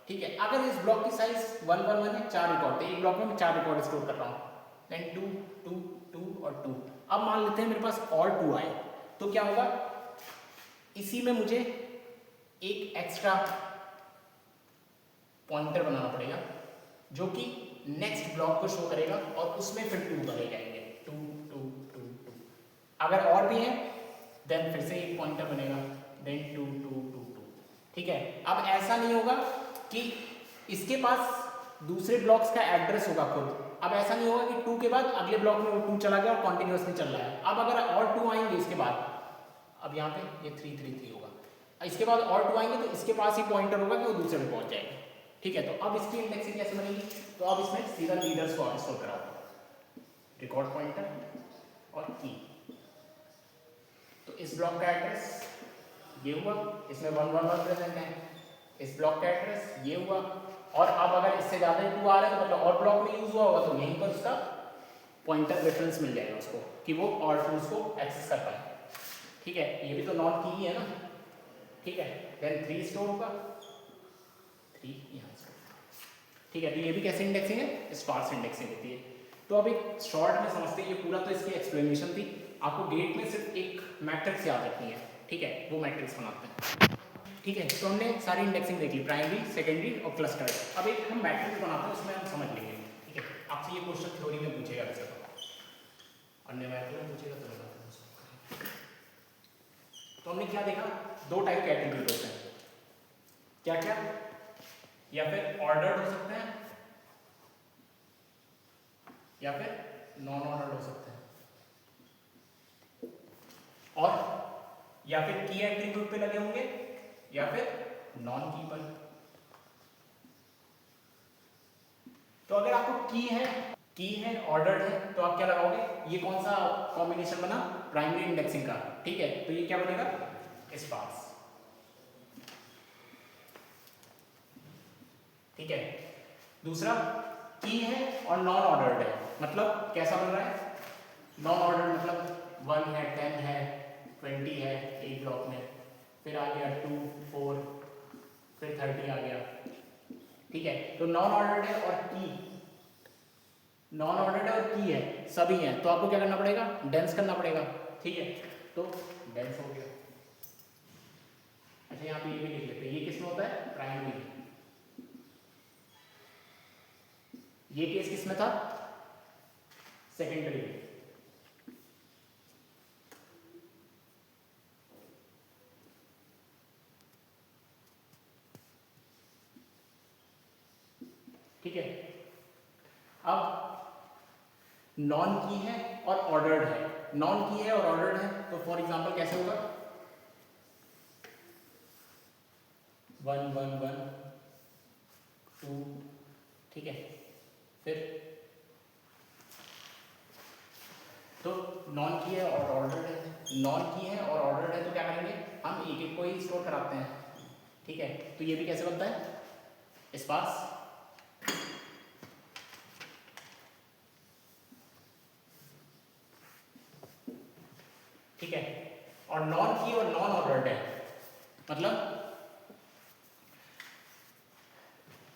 ठीक है। अगर इस ब्लॉक की साइज 1 1 1 है, 4 रिकॉर्ड, तो एक ब्लॉक में मैं 4 रिकॉर्ड स्टोर कर रहा हूँ, देन 2 2 2 और 2। अब मान लेते हैं मेरे पास और 2 आए, तो क्या होगा, इसी में मुझे एक एक्स्ट्रा पॉइंटर बनाना पड़ेगा जो कि नेक्स्ट ब्लॉक को शो करेगा और उसमें फिर 2 बने जाएंगे, 2 2 2 2। अगर और भी है देन फिर से एक पॉइंटर बनेगा, देन 2 2 2 2, ठीक है। अब ऐसा नहीं होगा कि इसके पास दूसरे ब्लॉक्स का एड्रेस होगा खुद, अब ऐसा नहीं होगा कि 2 के बाद अगले ब्लॉक में वो 2 चला गया और कॉन्टिन्यूसली चल रहा है। अब अगर और 2 आएंगे इसके बाद, अब यहाँ पे ये 3 3 3 होगा, इसके बाद और 2 आएंगे तो इसके पास ही पॉइंटर होगा कि वो दूसरे में पहुंच जाएगा, ठीक है। तो अब इसकी इंडेक्सिंग कैसे बनेगी, तो अब इसमें सीधा लीडर्स को स्टोर कराओ, रिकॉर्ड पॉइंटर और की। तो इस ब्लॉक का एड्रेस ये हुआ, इसमें 1 1 1 प्रेजेंट है, इस ब्लॉक का एड्रेस ये हुआ, और अब अगर इससे ज़्यादा 2 आ रहे हैं तो मतलब और ब्लॉक में यूज हुआ होगा, तो यहीं पर उसका पॉइंटर रेफरेंस मिल जाएगा उसको कि वो और टूल्स को एक्सेस कर पाए, ठीक है। ये भी तो नॉन की ही है ना, ठीक है। देन 3 स्टोर होगा, 3 यहाँ स्टोर, ठीक है। तो ये भी कैसे इंडेक्सिंग है, स्पार्स इंडेक्सिंग होती है। तो अब एक शॉर्ट में समझते हैं, ये पूरा तो इसकी एक्सप्लेनेशन थी। आपको गेट में सिर्फ एक मैट्रिक्स याद रखनी है, ठीक है, वो मैट्रिक्स बनाते हैं, ठीक है। तो हमने सारी इंडेक्सिंग देख ली, प्राइमरी सेकेंडरी और क्लस्टर। अब एक हम मैट्रिक्स बनाते हैं, उसमें हम समझ लेंगे, ठीक है। आपसे ये क्वेश्चन थ्योरी में पूछेगा वैसे तो, अन्य मैथ में पूछेगा तो बताते हैं। तो हमने क्या देखा, 2 टाइप के एट्रीब्यूट होते हैं, क्या क्या, या फिर ऑर्डर्ड हो सकते हैं या फिर नॉन ऑर्डर्ड हो सकते हैं, और या फिर की एट्रीब्यूट पे लगे होंगे या फिर नॉन की पर। की है ऑर्डर्ड है, तो आप क्या लगाओगे, ये कौन सा कॉम्बिनेशन बना, प्राइमरी इंडेक्सिंग का, ठीक है, तो ये क्या बनेगा, स्पार्स, ठीक है। दूसरा की है और नॉन ऑर्डर्ड है, मतलब कैसा बन रहा है, नॉन ऑर्डर्ड मतलब 1 है, 10 है, 20 है एक ब्लॉक में, फिर आ गया 2, 4, फिर 30 आ गया, ठीक है। तो नॉन ऑर्डर्ड है और की, नॉन ऑर्डर्ड है और की है, सभी हैं, तो आपको क्या करना पड़ेगा, डेंस करना पड़ेगा, ठीक है, तो डेंस हो गया। अच्छा यहाँ पे ये भी लिख लेते हैं, ये किसमें होता है, प्राइमरी, ये केस किसमें था, सेकेंडरी में, ठीक है। अब नॉन की है और ऑर्डर्ड है, नॉन की है और ऑर्डर्ड है, तो फॉर एग्जांपल कैसे होगा, 1 1 1 2, ठीक है, फिर तो नॉन की है और ऑर्डर्ड है, नॉन की है और ऑर्डर्ड है, तो क्या करेंगे हम एक एक को ही स्टोर कराते हैं, ठीक है। तो ये भी कैसे बनता है, स्पार्स, ठीक है। और नॉन की और नॉन ऑर्डर्ड है, मतलब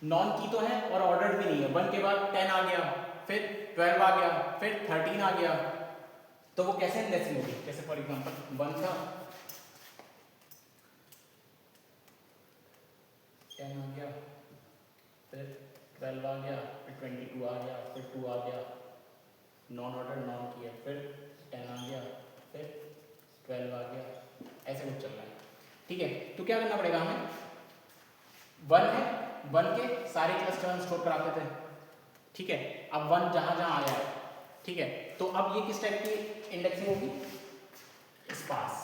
नॉन की तो है और ऑर्डर्ड भी नहीं है, 1 के बाद 10 आ गया, फिर 12 आ गया, फिर 13 आ गया, तो वो कैसे इंडेक्सिंग होगी, जैसे फॉर एग्जांपल 1 था, 10 आ गया, फिर 12 आ गया, फिर 22 आ गया, फिर 2 आ गया, नॉन ऑर्डर नॉन किया, फिर 10 आ गया, फिर 12 आ गया, ऐसे कुछ चल रहा है, ठीक है। तो क्या करना पड़ेगा हमें, 1 है, 1 के सारे क्लस्टर हम स्टोर कराते थे, ठीक है। अब 1 जहां जहां आया है, ठीक है, तो अब ये किस टाइप की इंडेक्सिंग होगी, स्पार्स,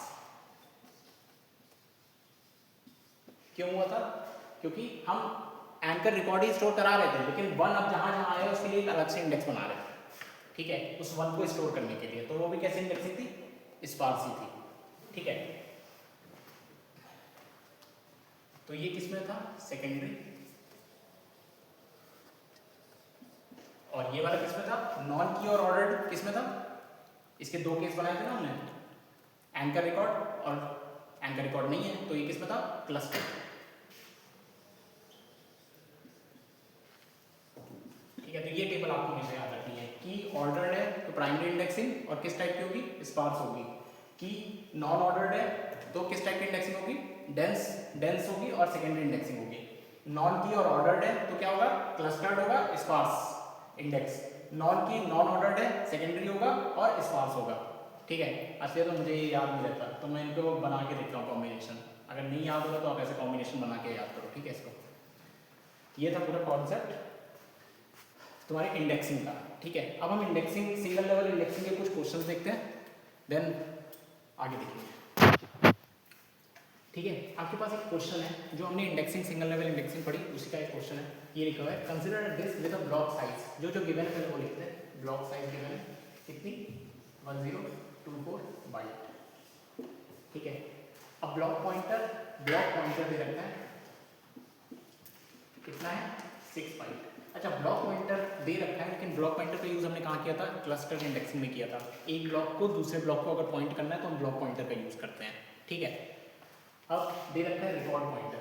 क्यों हुआ था, क्योंकि हम एंकर रिकॉर्ड ही स्टोर करा रहे थे, लेकिन 1 अब जहां जहां आया उसके लिए एक अलग से इंडेक्स बना रहे थे, ठीक है, उस 1 को स्टोर करने के लिए, तो वो भी कैसे इंडेक्सिंग थी, स्पार्स ही थी, ठीक है। तो ये किसमें था, सेकेंडरी, और ये वाला किसमें था, नॉन की और ऑर्डर्ड किसमें था, इसके 2 केस बनाए थे ना हमने, एंकर रिकॉर्ड और एंकर रिकॉर्ड नहीं है, तो ये किसमें था, क्लस्टर, ठीक है। तो ये टेबल आपको हमेशा याद रखनी है, की ऑर्डर्ड है तो प्राइमरी इंडेक्सिंग और किस टाइप की होगी, स्पार्स होगी, की नॉन ऑर्डर्ड है तो किस टाइप की इंडेक्सिंग होगी, डेंस होगी और सेकेंडरी इंडेक्सिंग होगी, नॉन की और ऑर्डर्ड है तो क्या होगा, क्लस्टर्ड होगा, स्पार्स इंडेक्स, नॉन की नॉन ऑर्डर्ड है, सेकेंडरी होगा और स्पार्स होगा, ठीक है। असलियत तो मुझे ये याद नहीं रहता, तो मैं इनको बना के देखता हूँ कॉम्बिनेशन, अगर नहीं याद होगा तो आप ऐसे कॉम्बिनेशन बना के याद करो, ठीक है। इसको ये था पूरा कॉन्सेप्ट तुम्हारे इंडेक्सिंग का, ठीक है। अब हम इंडेक्सिंग, सिंगल लेवल इंडेक्सिंग के कुछ क्वेश्चंस देखते हैं, देन आगे देखेंगे, ठीक है। आपके पास एक क्वेश्चन है जो हमने इंडेक्सिंग, सिंगल लेवल इंडेक्सिंग पढ़ी, उसी का एक क्वेश्चन है, ये लिखा हुआ है, consider this with a block size, जो गिवन है वो लिखते हैं, ब्लॉक साइज गिवन है कितनी, 1024 बाइट, ठीक है। अब ब्लॉक पॉइंटर दे रखता है, कितना है, 6 बाइट। अच्छा, ब्लॉक पॉइंटर दे रखा है, लेकिन ब्लॉक पॉइंटर का यूज़ हमने कहाँ किया था, क्लस्टर इंडेक्सिंग में किया था, एक ब्लॉक को दूसरे ब्लॉक को अगर पॉइंट करना है तो हम ब्लॉक पॉइंटर का यूज़ करते हैं, ठीक है। अब दे रखा है रिकॉर्ड पॉइंटर,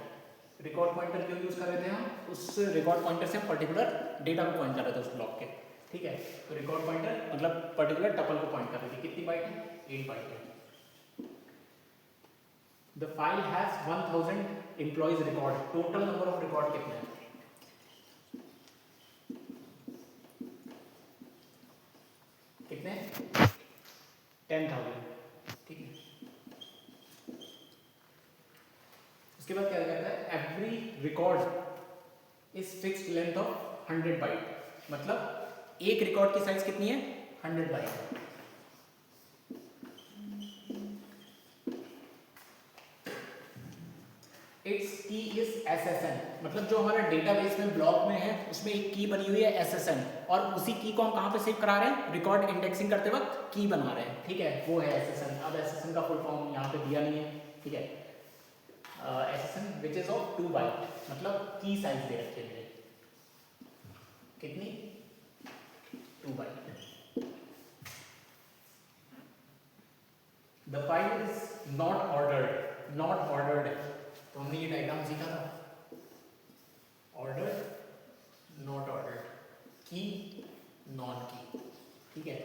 रिकॉर्ड पॉइंटर क्यों यूज़ कर रहे थे हम, उस रिकॉर्ड पॉइंटर से हम पर्टिकुलर डेटा को पॉइंट कर रहे थे उस ब्लॉक के, ठीक है। तो रिकॉर्ड पॉइंटर मतलब पर्टिकुलर टपल को पॉइंट कर रहे थे, कितनी बाइट है, 8 बाइट है। The file has 1000 employees record, total number of record कितने हैं, कितने, 10,000, ठीक है। उसके बाद क्या कहता है, every record is fixed length of 100 byte, मतलब एक रिकॉर्ड की साइज कितनी है, 100 byte. It's key is SSN, मतलब जो हमारा डेटाबेस में ब्लॉक में है उसमें एक की बनी हुई है SSN, और उसी की को हम कहाँ पे सेव करा रहे हैं, रिकॉर्ड इंडेक्सिंग करते वक्त की बना रहे हैं, ठीक है, वो है एसएसएन। अब एसएसएन का फुल फॉर्म यहाँ पे दिया नहीं है, ठीक है, SSN which is of 2 byte, मतलब की साइज दे रखी है, कितनी, 2 byte. The file is not ordered, not ordered है, तो हमने ये डायग्राम सीखा था, ordered not ordered, key non key, ठीक है।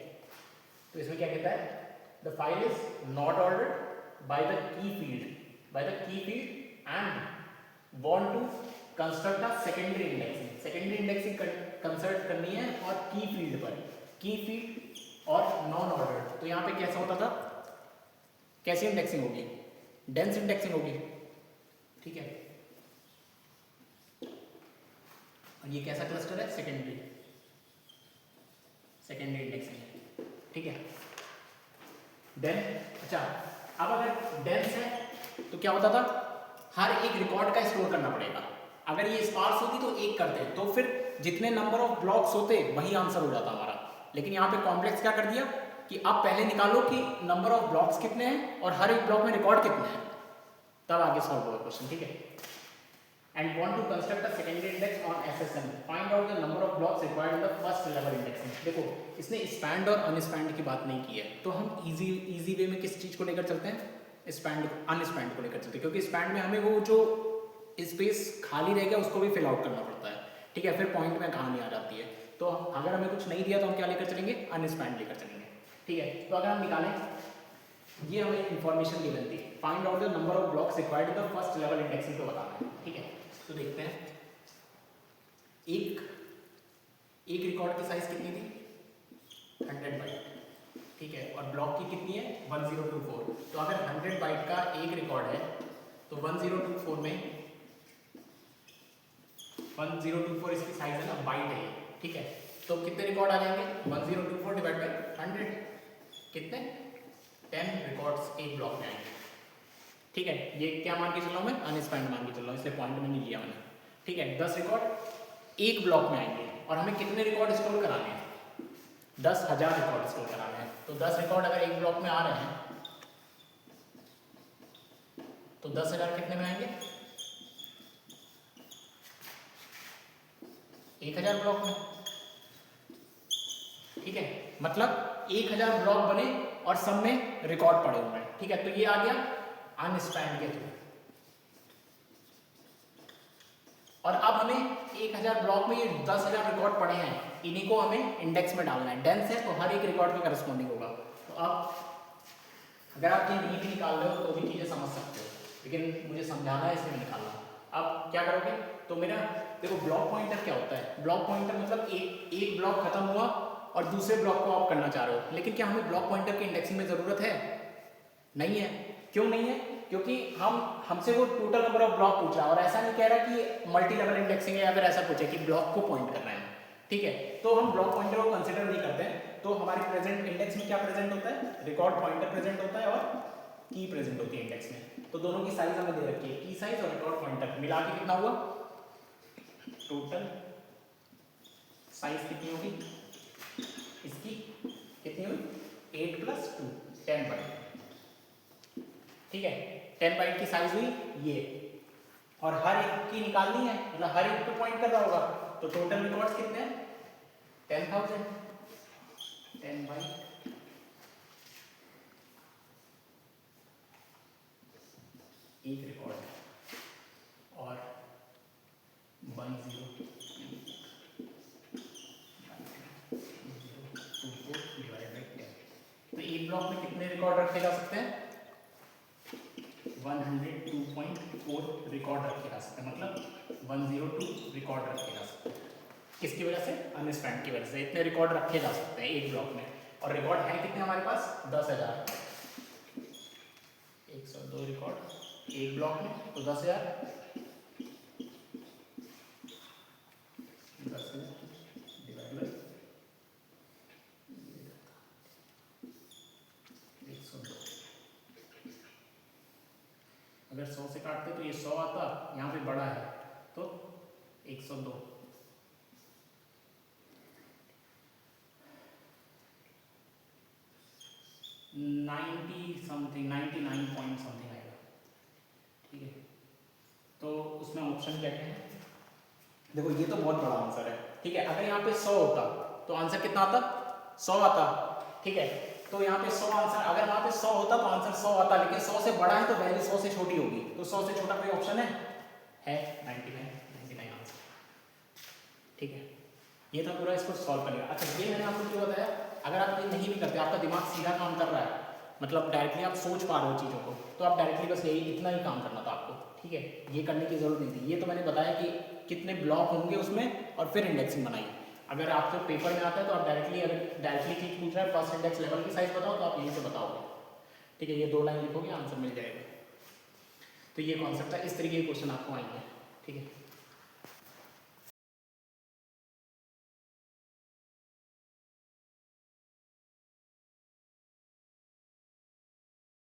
तो इसमें क्या कहता है, the file is not ordered by the key field and want to construct the secondary indexing, secondary indexing construct करनी है और की फील्ड पर, की फील्ड और नॉन ऑर्डर्ड। तो यहाँ पे कैसा होता था, कैसी इंडेक्सिंग होगी, डेंस इंडेक्सिंग होगी, ठीक है। और ये कैसा क्लस्टर है, सेकेंडरी, सेकेंडरी इंडेक्सिंग है, ठीक है। देन अच्छा, अब अगर डेंस है तो क्या होता था, हर एक रिकॉर्ड का स्टोर करना पड़ेगा। अगर ये स्पार्स होती तो एक करते तो फिर जितने नंबर ऑफ ब्लॉक्स होते वही आंसर हो जाता हमारा। लेकिन यहाँ पे कॉम्प्लेक्स क्या कर दिया कि आप पहले निकालो कि नंबर ऑफ ब्लॉक्स कितने हैं और हर एक ब्लॉक में रिकॉर्ड कितने हैं, तब आगे सॉल्व होगा क्वेश्चन, ठीक है। And want to construct a secondary index on SSN, find out the number of blocks required in the first level indexing. देखो इसने स्पैंड और अनस्पैंड की बात नहीं की है, तो हम इजी वे में किस चीज़ को लेकर चलते हैं, स्पैंड अनस्पैंड को लेकर चलते हैं, क्योंकि स्पैंड में हमें वो जो स्पेस खाली रह गया उसको भी फिल आउट करना पड़ता है, ठीक है, फिर पॉइंट में कहानी आ जाती है। तो अगर हमें कुछ नहीं दिया तो हम क्या लेकर चलेंगे, अनस्पैंड लेकर चलेंगे, ठीक है। तो अगर हम निकालें, ये हमें इंफॉर्मेशन दी रहती है, find out the number of blocks required in the first level indexing को बताना है, ठीक है। तो देखते हैं, एक रिकॉर्ड की साइज कितनी थी, 100 बाइट, ठीक है, और ब्लॉक की कितनी है, 1024। तो अगर 100 बाइट का एक रिकॉर्ड है तो 1024 में 1024 इसकी साइज है ना, बाइट है, ठीक है। तो कितने रिकॉर्ड आ जाएंगे, 1024 डिवाइड बाई 100, कितने, 10 रिकॉर्ड्स एक ब्लॉक में आएंगे, ठीक है। ये क्या मान के चल रहा हूँ मैं, अनस्पैंड मान के चल रहा हूँ, इसलिए पॉइंट में नहीं लिया मैंने, ठीक है। 10 रिकॉर्ड एक ब्लॉक में आएंगे और हमें कितने रिकॉर्ड स्टोर कराने हैं, 10,000 रिकॉर्ड स्टोर कराने हैं। तो 10 रिकॉर्ड अगर एक ब्लॉक में आ रहे हैं तो 10,000 कितने में आएंगे, 1000 ब्लॉक में, ठीक है। मतलब 1000 ब्लॉक बने और सब में रिकॉर्ड पड़े हुए हैं, ठीक है। तो ये आ गया अनस्पैंड के थ्रू। और अब हमें 1000 ब्लॉक में ये 10,000 रिकॉर्ड पड़े हैं, इन्हीं को हमें इंडेक्स में डालना है, डेंस है तो हर एक रिकॉर्ड के करस्पॉन्डिंग होगा। तो अब अगर आप ये नहीं भी निकाल रहे हो तो भी चीज़ें समझ सकते हो, लेकिन मुझे समझाना है इसलिए निकालना। अब क्या करोगे, तो मेरा देखो ब्लॉक पॉइंटर क्या होता है, ब्लॉक पॉइंटर मतलब एक ब्लॉक खत्म हुआ और दूसरे ब्लॉक को आप करना चाह रहे हो, लेकिन क्या हमें ब्लॉक पॉइंटर की इंडेक्सिंग में ज़रूरत है, नहीं है। क्यों नहीं है, क्योंकि हमसे वो टोटल नंबर ऑफ ब्लॉक पूछ रहा है और ऐसा नहीं कह रहा कि मल्टी लेवल इंडेक्सिंग है या फिर ऐसा पूछे कि ब्लॉक को पॉइंट कर रहे हैं, ठीक है। तो हम ब्लॉक पॉइंटर को कंसिडर नहीं करते हैं। तो हमारे प्रेजेंट इंडेक्स में क्या प्रेजेंट होता है, रिकॉर्ड पॉइंटर प्रेजेंट होता है और की प्रेजेंट होती है इंडेक्स में। तो दोनों की साइज हमें दे रखी है, की साइज और रिकॉर्ड पॉइंटर मिला के कितना हुआ, टोटल साइज कितनी होगी, इसकी कितनी हुई 8 + 2 10 बाइट, ठीक है। 10 बाइट की साइज हुई ये, और हर एक की निकालनी है, मतलब हर एक पे पॉइंट कर रहा होगा। तो टोटल रिकॉर्ड्स कितने हैं, 10,000, 10 बाइट एक रिकॉर्ड और 1024 डिवाइड बाई 10। तो एक ब्लॉक में कितने रिकॉर्ड रखे जा सकते हैं, 102.4 रिकॉर्ड रखे जा सकते हैं, मतलब 102 रिकॉर्ड रखे जा सकते हैं। किसकी वजह से, अनस्पैंड की वजह से इतने रिकॉर्ड रखे जा सकते हैं एक ब्लॉक में। और रिकॉर्ड है कितने हमारे पास, 10,000, 102 रिकॉर्ड एक ब्लॉक में, तो 10,000 डिवाइड बाई 102। अगर 100 से काटते तो ये 100 आता, यहाँ पे बड़ा है तो 102, 90 समथिंग 99 पॉइंट समथिंग आएगा, ठीक है। तो उसमें ऑप्शन क्या क्या है, देखो ये तो बहुत बड़ा आंसर है, ठीक है। अगर यहाँ पे 100 होता तो आंसर कितना आता, 100 आता, ठीक है। तो यहाँ पे 100 आंसर, अगर वहाँ पे 100 होता तो आंसर 100 आता, लेकिन 100 से बड़ा है तो वैल्यू 100 से छोटी होगी, तो 100 से छोटा कोई ऑप्शन है 99 आंसर, ठीक है। ये था पूरा, इसको सॉल्व करेगा। अच्छा ये मैंने आपको क्यों बताया, अगर आप ये नहीं भी करते, आपका दिमाग सीधा काम कर रहा है, मतलब डायरेक्टली आप सोच पा रहे हो चीज़ों को, तो आप डायरेक्टली बस यही इतना ही काम करना था आपको, ठीक है। ये करने की जरूरत नहीं थी, ये तो मैंने बताया कि कितने ब्लॉक होंगे उसमें और फिर इंडेक्सिंग बनाइए। अगर आपके पेपर में आता है तो आप डायरेक्टली, अगर डायरेक्टली चीज़ पूछ रहा है फर्स्ट इंडेक्स लेवल की साइज बताओ, तो आप यहीं से बताओगे, ठीक है। ये 2 लाइन लिखोगे, आंसर मिल जाएगा। तो ये कॉन्सेप्ट है, इस तरीके के क्वेश्चन आपको आएंगे, ठीक है।